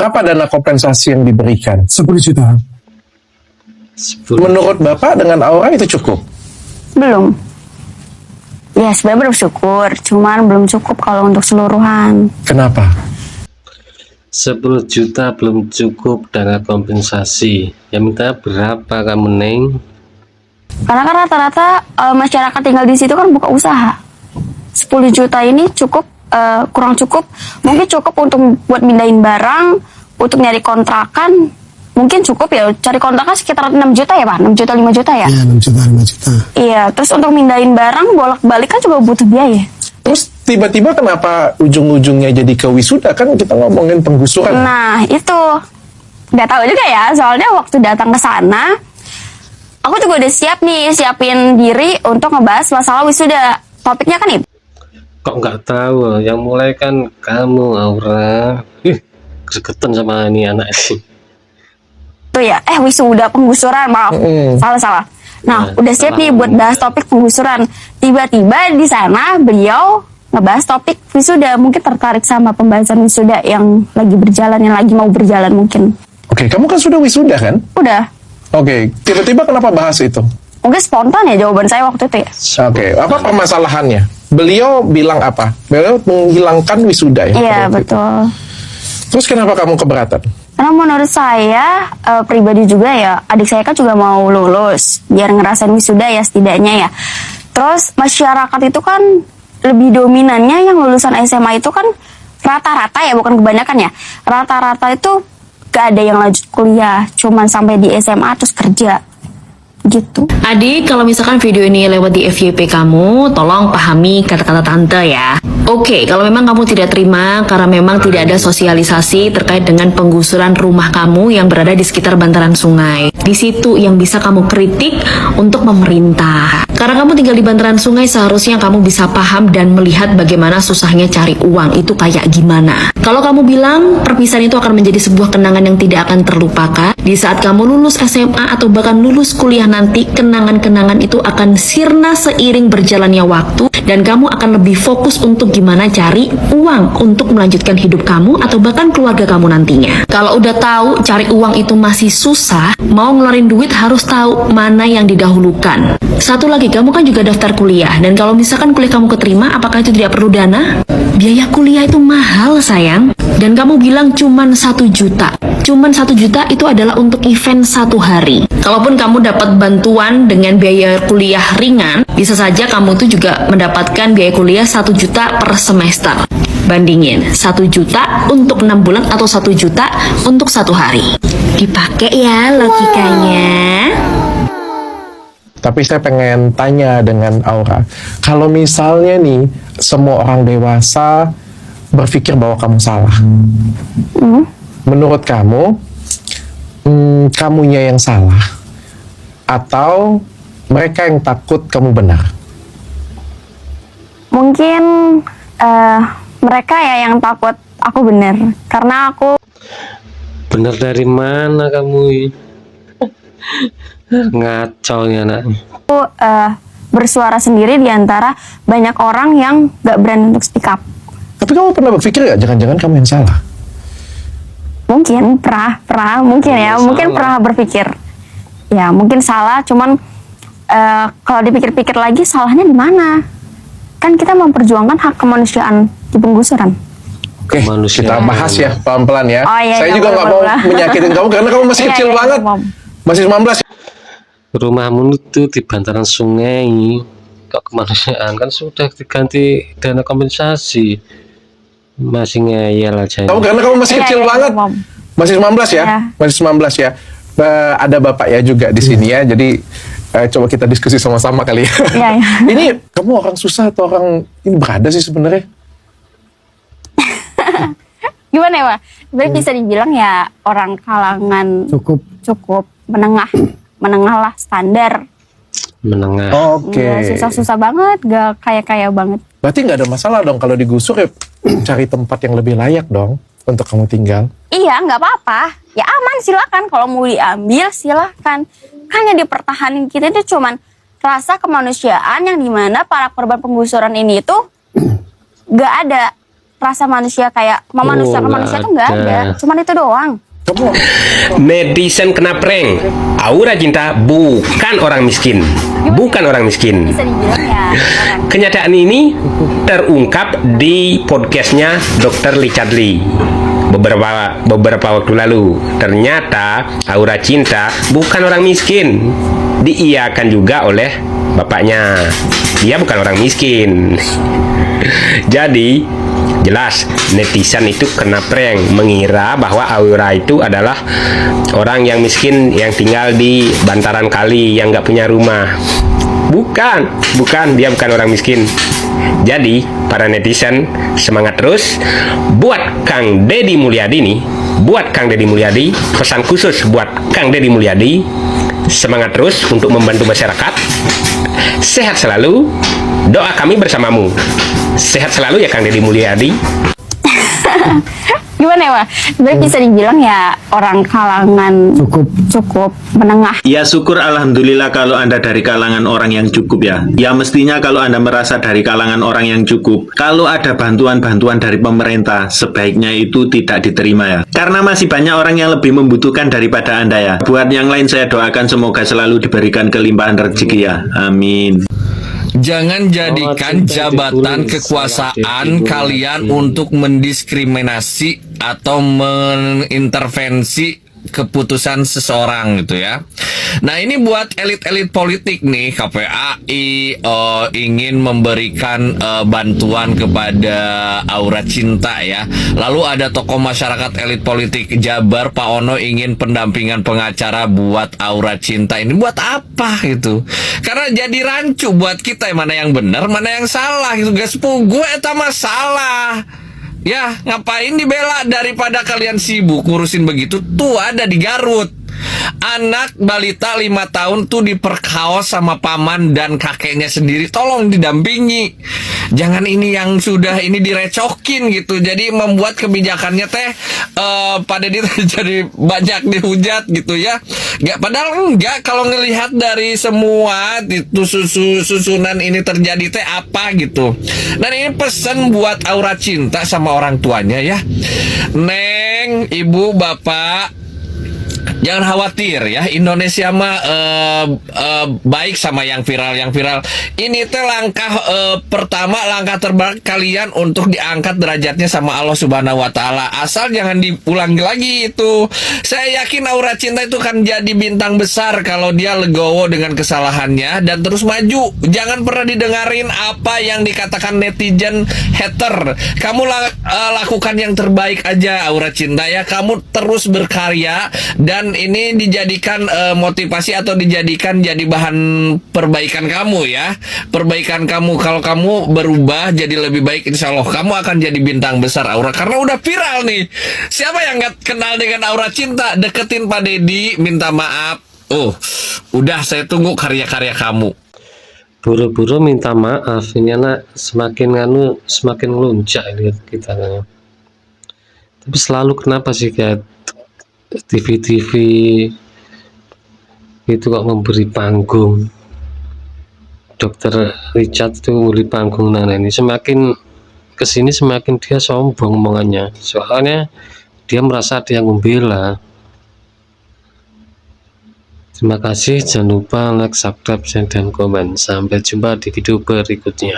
Berapa dana kompensasi yang diberikan? 10 juta. Menurut Bapak dengan Aura itu cukup? Belum. Ya sebenarnya bersyukur, cuman belum cukup kalau untuk seluruhan. Kenapa? 10 juta belum cukup dana kompensasi. Ya minta berapa kamu, Neng? Karena kan rata-rata masyarakat tinggal di situ kan buka usaha. 10 juta ini cukup, kurang cukup. Mungkin cukup untuk buat mindahin barang, untuk nyari kontrakan. Mungkin cukup ya, cari kontrakan sekitar 6 juta ya Pak? 6 juta, 5 juta ya? Iya, 6 juta, 5 juta. Iya, terus untuk mindahin barang, bolak-balik kan juga butuh biaya. Terus tiba-tiba kenapa ujung-ujungnya jadi ke wisuda? Kan kita ngomongin penggusuran. Nah, itu. Nggak tahu juga ya, soalnya waktu datang ke sana, aku juga udah siap nih, siapin diri untuk ngebahas masalah wisuda. Topiknya kan itu. Kok nggak tahu? Yang mulai kan kamu, Aura. Kesegetan sama ini anak sih. Tuh ya, wisuda penggusuran, maaf. Salah. Nah, udah siap nih buat bahas topik penggusuran. Tiba-tiba di sana beliau ngebahas topik wisuda. Mungkin tertarik sama pembahasan wisuda yang lagi berjalan, yang lagi mau berjalan mungkin. Oke, kamu kan sudah wisuda kan? Udah. Oke, tiba-tiba kenapa bahas itu? Mungkin spontan ya jawaban saya waktu itu ya. Oke, apa permasalahannya? Beliau bilang apa? Beliau menghilangkan wisuda ya? Iya, betul. Terus kenapa kamu keberatan? Karena menurut saya pribadi juga ya, adik saya kan juga mau lulus biar ngerasain wisuda ya setidaknya ya. Terus masyarakat itu kan lebih dominannya yang lulusan SMA itu kan rata-rata ya, bukan kebanyakan ya. Rata-rata itu gak ada yang lanjut kuliah, cuman sampai di SMA terus kerja. Gitu. Adik, kalau misalkan video ini lewat di FYP kamu, tolong pahami kata-kata tante ya. Oke, kalau memang kamu tidak terima karena memang tidak ada sosialisasi terkait dengan penggusuran rumah kamu yang berada di sekitar bantaran sungai. Di situ yang bisa kamu kritik untuk pemerintah. Karena kamu tinggal di bantaran sungai, seharusnya kamu bisa paham dan melihat bagaimana susahnya cari uang itu kayak gimana. Kalau kamu bilang perpisahan itu akan menjadi sebuah kenangan yang tidak akan terlupakan, di saat kamu lulus SMA atau bahkan lulus kuliah nanti, kenangan-kenangan itu akan sirna seiring berjalannya waktu dan kamu akan lebih fokus untuk gimana cari uang untuk melanjutkan hidup kamu atau bahkan keluarga kamu nantinya. Kalau udah tahu cari uang itu masih susah, mau ngeluarin duit harus tahu mana yang didahulukan. Satu lagi, kamu kan juga daftar kuliah, dan kalau misalkan kuliah kamu keterima, apakah itu tidak perlu dana? Biaya kuliah itu mahal sayang, dan kamu bilang cuman 1 juta. Cuman 1 juta itu adalah untuk event 1 hari. Kalaupun kamu dapat bantuan dengan biaya kuliah ringan, bisa saja kamu itu juga mendapatkan biaya kuliah 1 juta per semester. Bandingin 1 juta untuk 6 bulan atau 1 juta untuk 1 hari. Dipakai ya logikanya. Tapi saya pengen tanya dengan Aura, kalau misalnya nih semua orang dewasa berpikir bahwa kamu salah, menurut kamu, kamunya yang salah atau mereka yang takut kamu benar? Mungkin mereka ya yang takut aku benar, karena aku Bener dari mana kamu? Ngaco nih anak. bersuara sendiri di antara banyak orang yang gak berani untuk speak up. Tapi kamu pernah berpikir gak jangan-jangan kamu yang salah? Mungkin pernah mungkin ya, mungkin pernah berpikir ya mungkin salah, cuman kalau dipikir-pikir lagi salahnya di mana? Kan kita memperjuangkan hak kemanusiaan di penggusuran. Oke, kita bahas ya pelan-pelan ya. Oh, iya, Saya juga nggak mau menyakitin kamu karena kamu masih kecil banget, masih 19. Rumahmu itu di bantaran sungai. Kok kemanusiaan kan sudah diganti dana kompensasi. Masih ngeyel aja. Kamu karena kamu masih kecil banget, masih 19 ya, masih 19 ya. Ada bapak ya juga di sini ya, jadi coba kita diskusi sama-sama kali ya. Ini kamu orang susah atau orang ini berada sih sebenarnya? Gimana ya Pak? Sebenarnya bisa dibilang ya orang kalangan cukup menengah lah, standar. Menengah. Oke. Susah-susah banget, gak kaya-kaya banget. Berarti nggak ada masalah dong kalau digusur ya, cari tempat yang lebih layak dong untuk kamu tinggal. Iya, nggak apa-apa. Ya aman, silakan. Kalau mau diambil, silakan. Kan yang dipertahanin kita itu cuman rasa kemanusiaan yang dimana para korban penggusuran ini itu nggak ada rasa manusia kayak memanusiakan nggak manusia tuh nggak ada. ada. Cuman itu doang. Kamu Netizen kena prank. Aura Cinta bukan orang miskin. Bukan orang miskin. Bisa dibilang ya orang. Kenyataan ini terungkap di podcastnya Dr. Richard Lee beberapa waktu lalu. Ternyata Aura Cinta bukan orang miskin. Diiyakan juga oleh bapaknya. Dia bukan orang miskin. Jadi jelas netizen itu kena prank, mengira bahwa Aura itu adalah orang yang miskin yang tinggal di bantaran kali, yang nggak punya rumah. Bukan, dia bukan orang miskin. Jadi para netizen semangat terus. Buat Kang Deddy Mulyadi nih, buat Kang Deddy Mulyadi, pesan khusus buat Kang Deddy Mulyadi, semangat terus untuk membantu masyarakat. Sehat selalu, doa kami bersamamu. Sehat selalu ya Kang Deddy Mulyadi. Gimana ya, Pak? Sebenarnya bisa dibilang ya orang kalangan cukup menengah. Ya syukur alhamdulillah kalau Anda dari kalangan orang yang cukup ya. Ya mestinya kalau Anda merasa dari kalangan orang yang cukup, kalau ada bantuan-bantuan dari pemerintah, sebaiknya itu tidak diterima ya. Karena masih banyak orang yang lebih membutuhkan daripada Anda ya. Buat yang lain saya doakan semoga selalu diberikan kelimpahan rezeki ya. Amin. Jangan jadikan jabatan kekuasaan kalian untuk mendiskriminasi atau mengintervensi keputusan seseorang gitu ya. Nah ini buat elit-elit politik nih, KPAI ingin memberikan bantuan kepada Aura Cinta ya. Lalu ada tokoh masyarakat elit politik Jabar, Pak Ono ingin pendampingan pengacara buat Aura Cinta. Ini buat apa gitu? Karena jadi rancu buat kita, mana yang benar, mana yang salah gitu. Guys, gue eta masalah. Ya, ngapain dibela daripada kalian sibuk ngurusin begitu? Tuh ada di Garut. Anak balita 5 tahun tuh diperkaos sama paman dan kakeknya sendiri. Tolong didampingi. Jangan ini yang sudah ini direcokin gitu. Jadi membuat kebijakannya teh pada jadi banyak dihujat gitu ya. Nggak, padahal enggak, kalau ngelihat dari semua itu susunan ini terjadi teh apa gitu. Dan ini pesan buat Aura Cinta sama orang tuanya ya. Neng, ibu, bapak, jangan khawatir ya, Indonesia mah baik sama yang viral. Ini teh langkah pertama, langkah terbaik kalian untuk diangkat derajatnya sama Allah Subhanahu Wa Taala. Asal jangan diulangi lagi itu. Saya yakin Aura Cinta itu kan jadi bintang besar kalau dia legowo dengan kesalahannya dan terus maju. Jangan pernah didengarin apa yang dikatakan netizen hater. Kamu lakukan yang terbaik aja Aura Cinta ya. Kamu terus berkarya dan ini dijadikan motivasi atau dijadikan jadi bahan perbaikan kamu ya. Perbaikan kamu, kalau kamu berubah jadi lebih baik, insya Allah kamu akan jadi bintang besar Aura. Karena udah viral nih. Siapa yang gak kenal dengan Aura Cinta? Deketin Pak Deddy, minta maaf. Udah, saya tunggu karya-karya kamu. Buru-buru minta maaf, ini anak semakin ngelunjak lihat kita kan. Tapi selalu kenapa sih kayak TV-TV itu kok memberi panggung Dr. Richard itu memberi panggung. Nah ini semakin kesini semakin dia sombong omongannya, soalnya dia merasa ada yang membela. Terima kasih, jangan lupa like, subscribe, dan komen. Sampai jumpa di video berikutnya.